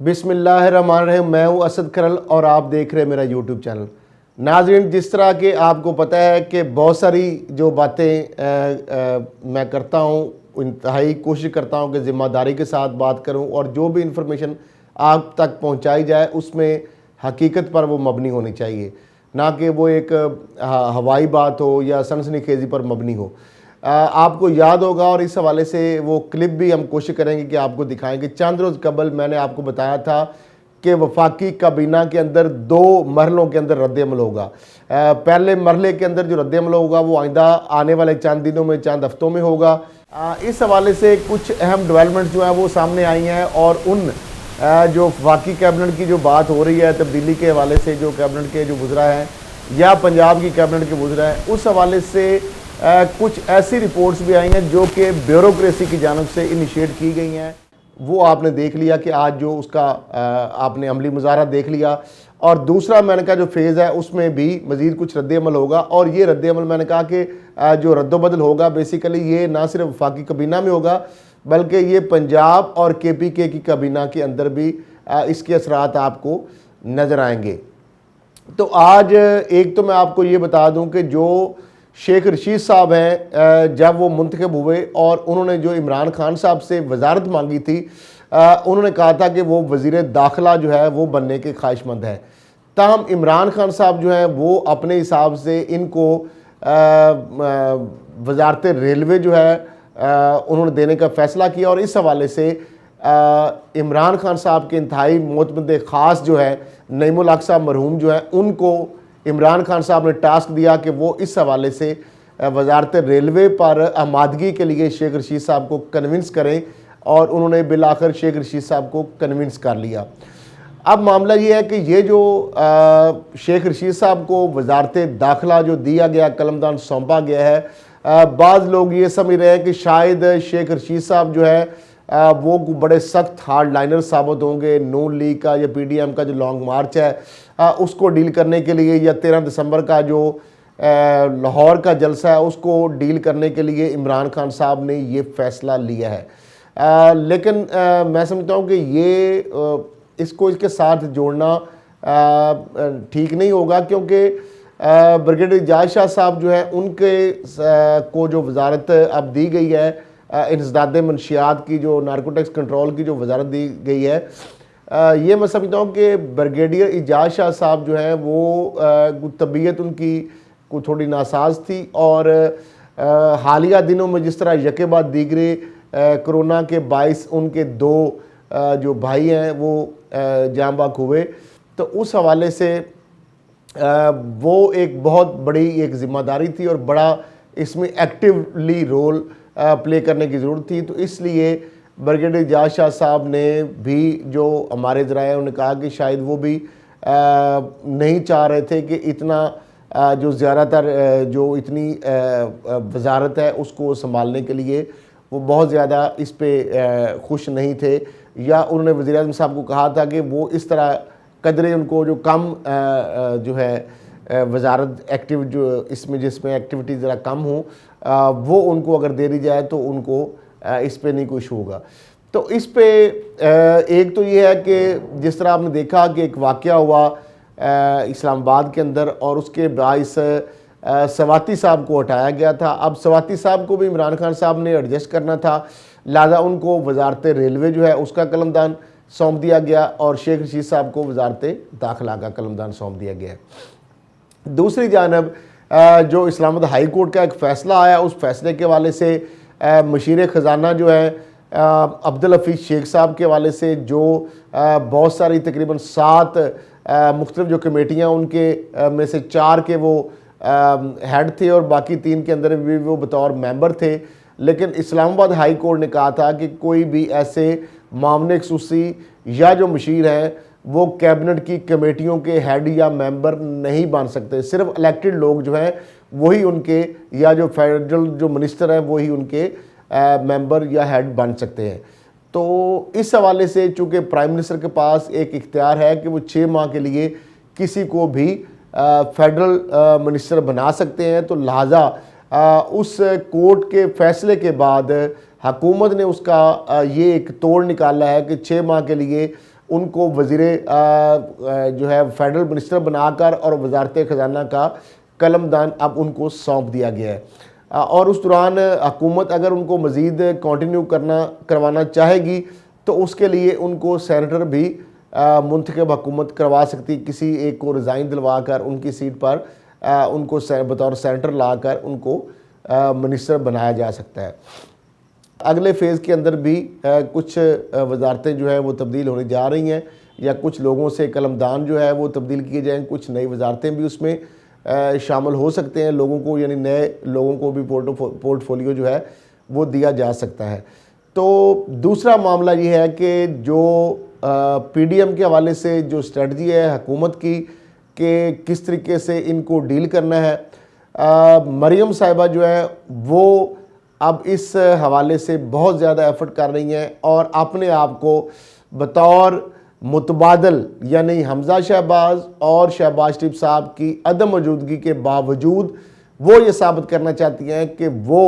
बिस्मिल्लाहिर्रहमानिर्रहीम। मैं हूँ असद करल और आप देख रहे हैं मेरा यूट्यूब चैनल। नाज़रीन, जिस तरह के आपको पता है कि बहुत सारी जो बातें मैं करता हूँ, इंतहाई कोशिश करता हूँ कि ज़िम्मेदारी के साथ बात करूँ और जो भी इंफॉर्मेशन आप तक पहुँचाई जाए उसमें हकीकत पर वो मबनी होनी चाहिए, ना कि वो एक हवाई बात हो या सनसनीखेज़ी पर मबनी हो। आपको याद होगा और इस हवाले से वो क्लिप भी हम कोशिश करेंगे कि आपको दिखाएंगे। चंद रोज़ कबल मैंने आपको बताया था कि वफाकी काबीना के अंदर 2 मरलों के अंदर रद्द-ए-अमल होगा। पहले मरले के अंदर जो रद्द-ए-अमल होगा वो आइंदा आने वाले चंद दिनों में, चंद हफ्तों में होगा। इस हवाले से कुछ अहम डेवलपमेंट जो हैं वो सामने आई हैं और उन जो वफाकी कैबिनेट की जो बात हो रही है तब्दीली के हवाले से, जो कैबिनेट के जो गुजरा है या पंजाब की कैबिनेट के गुजरा है, उस हवाले से कुछ ऐसी रिपोर्ट्स भी आई हैं जो कि ब्यूरोक्रेसी की जानिब से इनिशिएट की गई हैं। वो आपने देख लिया कि आज जो उसका आपने अमली मुजाहरा देख लिया। और दूसरा मैंने कहा जो फेज़ है उसमें भी मज़ीद कुछ रद्द-ए-अमल होगा। और ये रद्द-ए-अमल मैंने कहा कि जो रद्द-ओ-बदल होगा बेसिकली ये ना सिर्फ वफाकी काबीना में होगा बल्कि ये पंजाब और KPK की काबीना के अंदर भी इसके असरात आपको नज़र आएंगे। तो आज एक तो मैं आपको ये बता दूं कि जो शेख रशीद साहब हैं, जब वो मुंतखब हुए और उन्होंने जो इमरान खान साहब से वजारत मांगी थी, उन्होंने कहा था कि वो वज़ीर दाखिला जो है वो बनने के ख्वाहिशमंद है। ताहम इमरान खान साहब जो हैं वो अपने हिसाब से इनको वजारत रेलवे जो है उन्होंने देने का फ़ैसला किया। और इस हवाले से इमरान खान साहब के इंतहाई मोतमद ख़ास जो है नईमुल हक साहब मरहूम जो है, उनको इमरान खान साहब ने टास्क दिया कि वो इस हवाले से वजारत रेलवे पर आमादगी के लिए शेख रशीद साहब को कन्विंस करें और उन्होंने बिलाखिर शेख रशीद साहब को कन्विंस कर लिया। अब मामला ये है कि ये जो शेख रशीद साहब को वजारत दाखिला जो दिया गया, कलमदान सौंपा गया है, बाज़ लोग ये समझ रहे हैं कि शायद शेख रशीद साहब जो है वो बड़े सख्त हार्ड लाइनर साबित होंगे। नून लीग का या PDM का जो लॉन्ग मार्च है उसको डील करने के लिए, या 13 दिसंबर का जो लाहौर का जलसा है उसको डील करने के लिए इमरान खान साहब ने ये फ़ैसला लिया है। लेकिन मैं समझता हूँ कि ये इसको इसके साथ जोड़ना ठीक नहीं होगा, क्योंकि ब्रिगेडियर इजाज़ शाह साहब जो है उनके को जो वजारत अब दी गई है इंसदाद मंशियात की, जो नारकोटिक्स कंट्रोल की जो वजारत दी गई है, ये मैं समझता हूँ कि ब्रिगेडियर इजाज़ शाह साहब जो हैं वो तबीयत उनकी को थोड़ी नासाज थी। और हालिया दिनों में जिस तरह यके बाद दीगरे कोरोना के बाइस उनके 2 जो भाई हैं वो जाँ बाक हुए, तो उस हवाले से वो एक बहुत बड़ी एक ज़िम्मेदारी थी और बड़ा इसमें एक्टिवली रोल प्ले करने की ज़रूरत थी। तो इसलिए ब्रिगेडियर इजाज़ शाह साहब ने भी, जो हमारे ज़राए उन्होंने कहा कि शायद वो भी नहीं चाह रहे थे कि इतना जो ज़्यादातर जो इतनी वजारत है उसको संभालने के लिए वो बहुत ज़्यादा इस पे खुश नहीं थे, या उन्होंने वज़ीर-ए-आज़म साहब को कहा था कि वो इस तरह कदरे उनको जो कम जो है वजारत एक्टिव जो इसमें जिसमें एक्टिविटी ज़रा कम हो वो उनको अगर दे दी जाए तो उनको इस पे नहीं कुछ होगा। तो इस पे एक तो ये है कि जिस तरह आपने देखा कि एक वाक़या हुआ इस्लामाबाद के अंदर और उसके बाइस सवाती साहब को हटाया गया था। अब सवाती साहब को भी इमरान खान साहब ने एडजस्ट करना था, लिहाजा उनको वजारत रेलवे जो है उसका कलमदान सौंप दिया गया और शेख रशीद साहब को वजारत दाखिला का कलमदान सौंप दिया गया। दूसरी जानब जो इस्लामाबाद हाई कोर्ट का एक फ़ैसला आया, उस फैसले के हवाले से मशीर ख़जाना जो है अब्दुल हफीज़ शेख साहब के हवाले से जो बहुत सारी तकरीबन 7 मुख्तलिफ जो कमेटियाँ उनके में से 4 के वो हेड थे और बाकी 3 के अंदर भी वो बतौर मेंबर थे। लेकिन इस्लामाबाद हाई कोर्ट ने कहा था कि कोई भी ऐसे मामले खसूसी या जो मशीर हैं वो कैबिनेट की कमेटियों के हेड या मेंबर नहीं बन सकते। सिर्फ इलेक्टेड लोग जो हैं वही उनके, या जो फेडरल जो मिनिस्टर हैं वही उनके मेंबर या हेड बन सकते हैं। तो इस हवाले से चूँकि प्राइम मिनिस्टर के पास एक इख्तियार है कि वो 6 माह के लिए किसी को भी फेडरल मिनिस्टर बना सकते हैं, तो लिहाजा उस कोर्ट के फैसले के बाद हुकूमत ने उसका ये एक तोड़ निकाला है कि 6 माह के लिए उनको जो है फेडरल मिनिस्टर बनाकर और वजारत ख़जाना का कलमदान अब उनको सौंप दिया गया है। और उस दौरान हुकूमत अगर उनको मज़ीद कंटिन्यू करवाना चाहेगी तो उसके लिए उनको सेनेटर भी मुंतखब हुकूमत करवा सकती, किसी एक को रिज़ाइन दिलवा कर उनकी सीट पर उनको बतौर सेनेटर ला कर उनको मिनिस्टर बनाया जा सकता है। अगले फ़ेज़ के अंदर भी कुछ वजारतें जो हैं वो तब्दील होने जा रही हैं, या कुछ लोगों से कलमदान जो है वो तब्दील किए जाएँ, कुछ नई वजारतें भी उसमें शामिल हो सकते हैं लोगों को, यानी नए लोगों को भी पोर्टफोलियो जो है वो दिया जा सकता है। तो दूसरा मामला ये है कि जो पीडीएम के हवाले से जो स्ट्रेटजी है हुकूमत की कि किस तरीके से इनको डील करना है, मरियम साहिबा जो है वो अब इस हवाले से बहुत ज़्यादा एफर्ट कर रही हैं और अपने आप को बतौर मुतबादल यानी हमजा शहबाज और शहबाज शरीफ साहब की अदम मौजूदगी के बावजूद वो ये साबित करना चाहती हैं कि वो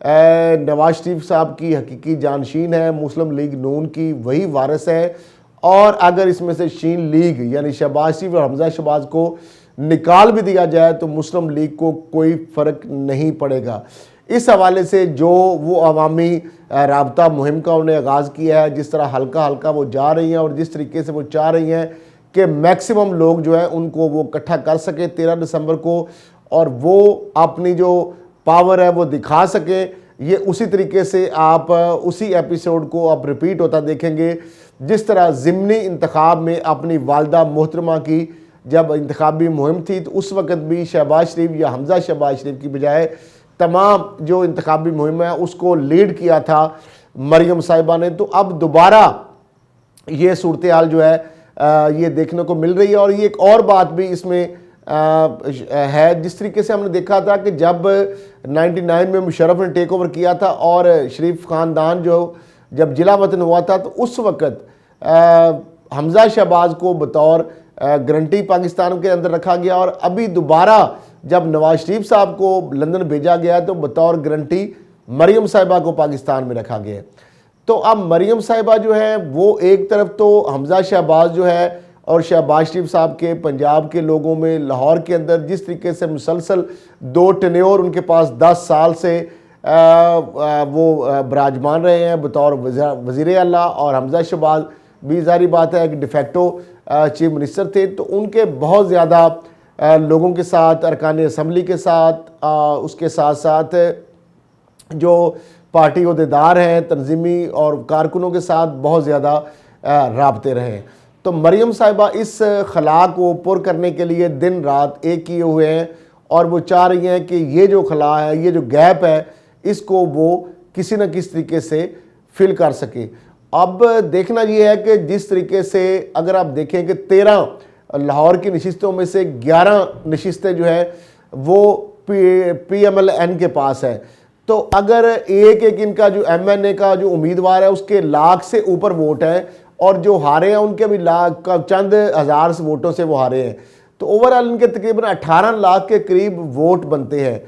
नवाज शरीफ साहब की हकीकी जानशीन है, मुस्लिम लीग नून की वही वारिस है, और अगर इसमें से शीन लीग यानी शहबाज शरीफ और हमजा शहबाज को निकाल भी दिया जाए तो मुस्लिम लीग को कोई फ़र्क नहीं पड़ेगा। इस हवाले से जो वो अवामी राबता मुहिम का उन्हें आगाज़ किया है, जिस तरह हल्का हल्का वो जा रही हैं और जिस तरीके से वो चाह रही हैं कि मैक्सिमम लोग जो है उनको वो इकट्ठा कर सके 13 दिसंबर को, और वो अपनी जो पावर है वो दिखा सके। ये उसी तरीके से आप उसी एपिसोड को आप रिपीट होता देखेंगे जिस तरह ज़िमनी इंतखाब में अपनी वालदा मोहतरमा की जब इंतखाबी मुहिम थी तो उस वक़्त भी शहबाज शरीफ या हमजा शहबाज शरीफ की बजाय तमाम जो इंतखाबी मुहिम है उसको लीड किया था मरियम साहिबा ने। तो अब दोबारा ये सूरत हाल जो है ये देखने को मिल रही है। और ये एक और बात भी इसमें है, जिस तरीके से हमने देखा था कि जब 99 में मुशर्रफ ने टेक ओवर किया था और शरीफ ख़ानदान जो जब जिला वतन हुआ था तो उस वक़्त हमजा शहबाज को बतौर गारंटी पाकिस्तान के अंदर रखा गया, और अभी दोबारा जब नवाज शरीफ साहब को लंदन भेजा गया तो बतौर गारंटी मरियम साहिबा को पाकिस्तान में रखा गया। तो अब मरियम साहिबा जो है वो एक तरफ तो हमजा शहबाज जो है और शहबाज शरीफ साहब के पंजाब के लोगों में लाहौर के अंदर जिस तरीके से मुसलसल 2 टेन्योर उनके पास 10 साल से वो विराजमान रहे हैं बतौर वज़ीर आला, और हमजा शहबाज भी ज़ाहिर बात है कि डिफेक्टो चीफ मिनिस्टर थे, तो उनके बहुत ज़्यादा लोगों के साथ अरकान असम्बली के साथ उसके साथ साथ जो पार्टी अहदेदार हैं तंजीमी और कारकुनों के साथ बहुत ज़्यादा राब्ते रहे। तो मरियम साहिबा इस खला को पुर करने के लिए दिन रात एक किए हुए हैं और वो चाह रही हैं कि ये जो खला है, ये जो गैप है, इसको वो किसी न किसी तरीके से फिल कर सके। अब देखना ये है कि जिस तरीके से अगर आप देखें कि 13 लाहौर की नशिस्तों में से 11 नशिस्तें जो है वो PMLN के पास है, तो अगर एक इनका जो MNA का जो उम्मीदवार है उसके लाख से ऊपर वोट है और जो हारे हैं उनके भी लाख का चंद हज़ार वोटों से वो हारे हैं, तो ओवरऑल इनके तकरीबन 18 लाख के करीब वोट बनते हैं।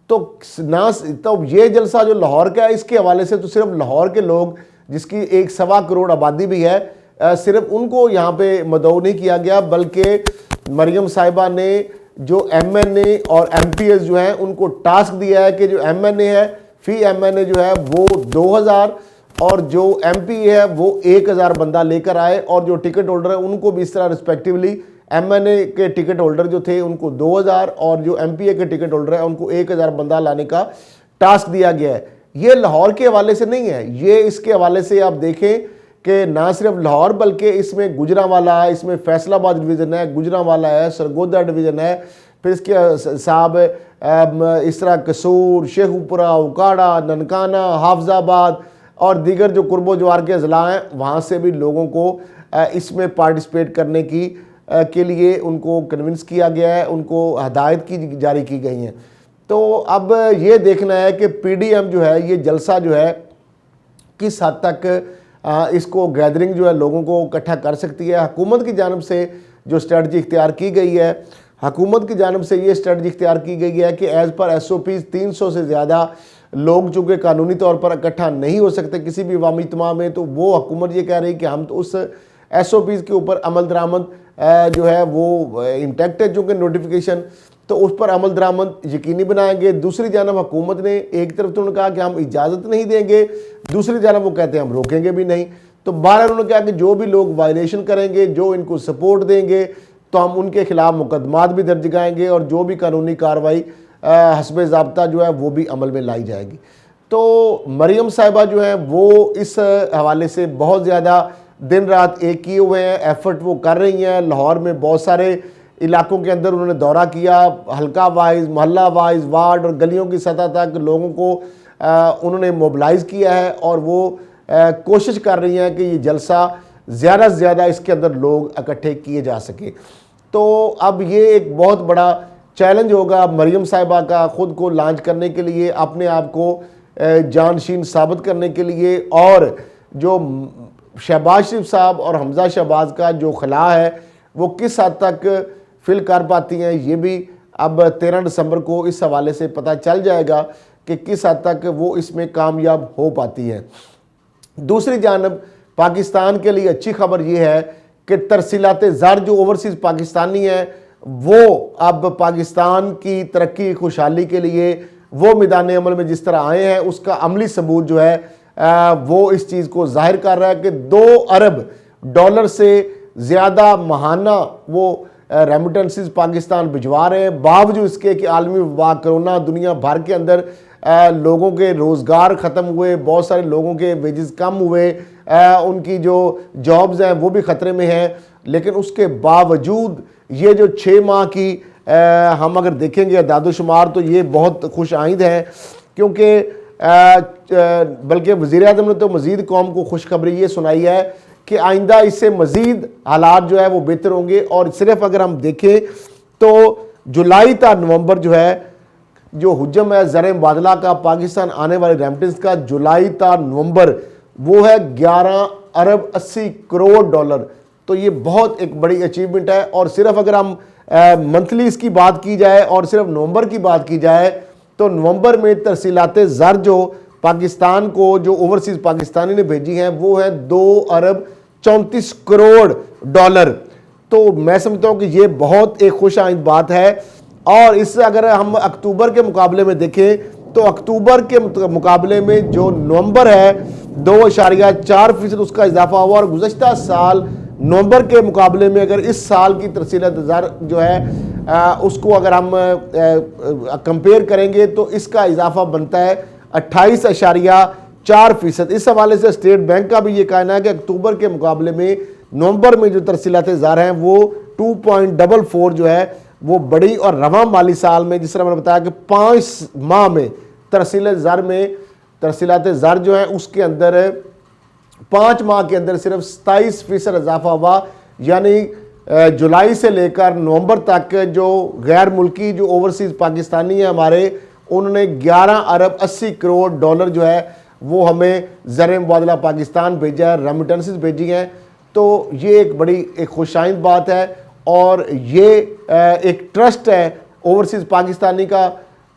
तो ना तो ये जलसा जो लाहौर का है इसके हवाले से तो सिर्फ लाहौर के लोग जिसकी 1.25 करोड़ आबादी भी है सिर्फ उनको यहाँ पे मदऊ नहीं किया गया, बल्कि मरियम साहिबा ने जो MNA और MPs जो हैं उनको टास्क दिया है कि जो MNA है फी MNA जो है वो 2000 और जो MP है वो 1000 बंदा लेकर आए, और जो टिकट होल्डर है उनको भी इस तरह रिस्पेक्टिवली MNA के टिकट होल्डर जो थे उनको 2000 और जो MPA के टिकट होल्डर है उनको 1000 बंदा लाने का टास्क दिया गया है। ये लाहौर के हवाले से नहीं है, ये इसके हवाले से आप देखें कि ना सिर्फ लाहौर बल्कि इसमें गुजरांवाला है, इसमें फैसलाबाद डिवीज़न है, गुजरांवाला है, सरगोदा डिवीज़न है, फिर इसके साहब इस तरह कसूर, शेखुपुरा, उकाड़ा, ननकाना, हाफजाबाद और दीगर जो कुर्बो जवार के अजला हैं वहाँ से भी लोगों को इसमें पार्टिसिपेट करने की के लिए उनको कन्विंस किया गया है, उनको हदायत की जारी की गई हैं। तो अब ये देखना है कि PDM जो है ये जलसा जो है किस हद तक इसको गैदरिंग जो है लोगों को इकट्ठा कर सकती है। हुकूमत की जानब से जो स्ट्रेटजी इख्तियार की गई है, हुकूमत की जानब से ये स्ट्रेटजी इख्तियार की गई है कि एज़ पर SOP 300 से ज़्यादा लोग चूँकि कानूनी तौर पर इकट्ठा नहीं हो सकते किसी भी अवामी इज्तिमा में, तो वो हुकूमत ये कह रही है कि हम तो उस SOPs के ऊपर अमल दरामद जो है वो इंटैक्ट है चूँकि नोटिफिकेशन, तो उस पर अमल दरामद यकीनी बनाएंगे। दूसरी जानब हुकूमत ने एक तरफ तो उन्होंने कहा कि हम इजाज़त नहीं देंगे, दूसरी जानब वो कहते हैं हम रोकेंगे भी नहीं। तो बारह उन्होंने कहा कि जो भी लोग वायलेशन करेंगे, जो इनको सपोर्ट देंगे, तो हम उनके खिलाफ मुकदमात भी दर्ज कराएंगे और जो भी कानूनी कार्रवाई हस्बे ज़ाब्ता जो है वो भी अमल में लाई जाएगी। तो मरियम साहिबा जो है वो इस हवाले से बहुत ज़्यादा दिन रात एक किए हुए हैं, एफर्ट वो कर रही हैं। लाहौर में बहुत सारे इलाकों के अंदर उन्होंने दौरा किया, हल्का वाइज, मोहल्ला वाइज, वार्ड और गलियों की सतह तक लोगों को उन्होंने मोबिलाइज़ किया है और वो कोशिश कर रही हैं कि ये जलसा ज़्यादा से ज़्यादा इसके अंदर लोग इकट्ठे किए जा सके। तो अब ये एक बहुत बड़ा चैलेंज होगा मरियम साहिबा का ख़ुद को लॉन्च करने के लिए, अपने आप को जानशीन साबित करने के लिए, और जो शहबाज शरीफ साहब और हमजा शहबाज का जो खला है वो किस हद तक फिल कर पाती हैं, ये भी अब 13 दिसंबर को इस हवाले से पता चल जाएगा कि किस हद तक वो इसमें कामयाब हो पाती हैं। दूसरी जानब पाकिस्तान के लिए अच्छी खबर ये है कि तरसीलात ज़र जो ओवरसीज़ पाकिस्तानी हैं वो अब पाकिस्तान की तरक्की खुशहाली के लिए वो मैदान अमल में जिस तरह आए हैं, उसका अमली सबूत जो है वो इस चीज़ को जाहिर कर रहा है कि $2 अरब से ज़्यादा महाना वो रेमिटेंसेस पाकिस्तान भिजवा रहे हैं, बावजूद इसके कि आलमी वबा कोरोना दुनिया भर के अंदर लोगों के रोज़गार ख़त्म हुए, बहुत सारे लोगों के वेजेस कम हुए, उनकी जो जॉब्स हैं वो भी ख़तरे में हैं। लेकिन उसके बावजूद ये जो 6 माह की हम अगर देखेंगे अदाद-ओ-शुमार तो ये बहुत खुश आइंद है, क्योंकि बल्कि वज़ीर-ए-आज़म ने तो मज़ीद कौम को खुशखबरी ये सुनाई है कि आइंदा इससे मज़ीद हालात जो है वो बेहतर होंगे। और सिर्फ अगर हम देखें तो जुलाई ta नवंबर जो है जो हुज्जम है ज़र मुबादला का पाकिस्तान आने वाले रेमिटेंस का जुलाई ta नवंबर वो है $11.80 करोड़। तो ये बहुत एक बड़ी अचीवमेंट है। और सिर्फ अगर हम मंथली इसकी बात की जाए और सिर्फ नवंबर की बात की जाए तो नवंबर में तरसीलात ज़र जो पाकिस्तान को जो ओवरसीज़ पाकिस्तानी ने भेजी हैं वो है $2.34 करोड़। तो मैं समझता हूँ कि ये बहुत एक खुश आइंद बात है। और इससे अगर हम अक्टूबर के मुकाबले में देखें तो अक्टूबर के मुकाबले में जो नवंबर है 2.4% उसका इजाफा हुआ, और गुज़श्ता साल नवंबर के मुकाबले में अगर इस साल की तरसीलात ज़र जो है उसको अगर हम कंपेयर करेंगे तो इसका इजाफा बनता है 28.4%। इस हवाले से स्टेट बैंक का भी ये कहना है कि अक्टूबर के मुकाबले में नवंबर में जो तरसीलात ज़र हैं वो 2.44 जो है वो बड़ी, और रवां माली साल में जिस तरह मैंने बताया कि 5 माह में तरसीलात ज़र जो है उसके अंदर 5 माह के अंदर सिर्फ 27% इजाफा हुआ। यानी जुलाई से लेकर नवंबर तक जो गैर मुल्की जो ओवरसीज़ पाकिस्तानी है हमारे, उन्होंने $11.80 करोड़ जो है वो हमें ज़र मुबादला पाकिस्तान भेजा है, रेमिटेंसेस भेजी हैं। तो ये एक बड़ी एक खुशाइंद बात है और ये एक ट्रस्ट है ओवरसीज़ पाकिस्तानी का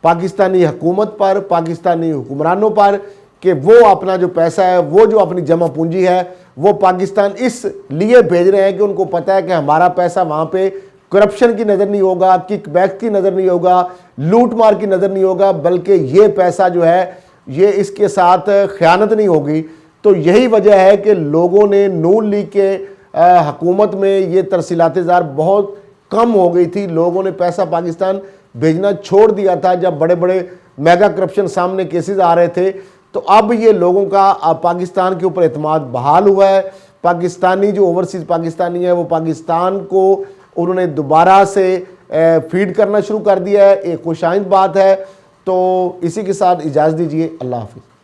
पाकिस्तानी हुकूमत पर, पाकिस्तानी हुक्मरानों पर, कि वो अपना जो पैसा है, वो जो अपनी जमा पूंजी है वो पाकिस्तान इस लिए भेज रहे हैं कि उनको पता है कि हमारा पैसा वहाँ पे करप्शन की नज़र नहीं होगा, किकबैक की नज़र नहीं होगा, लूट मार की नज़र नहीं होगा, बल्कि ये पैसा जो है ये इसके साथ ख़यानत नहीं होगी। तो यही वजह है कि लोगों ने नून लीग के हुकूमत में ये तरसीलात ज़र बहुत कम हो गई थी, लोगों ने पैसा पाकिस्तान भेजना छोड़ दिया था जब बड़े बड़े मेगा करप्शन सामने केसेस आ रहे थे। तो अब ये लोगों का पाकिस्तान के ऊपर एतमाद बहाल हुआ है। पाकिस्तानी जो ओवरसीज़ पाकिस्तानी है वो पाकिस्तान को उन्होंने दोबारा से फीड करना शुरू कर दिया है, एक खुशाइंद बात है। तो इसी के साथ इजाज़त दीजिए, अल्लाह हाफ़िज़।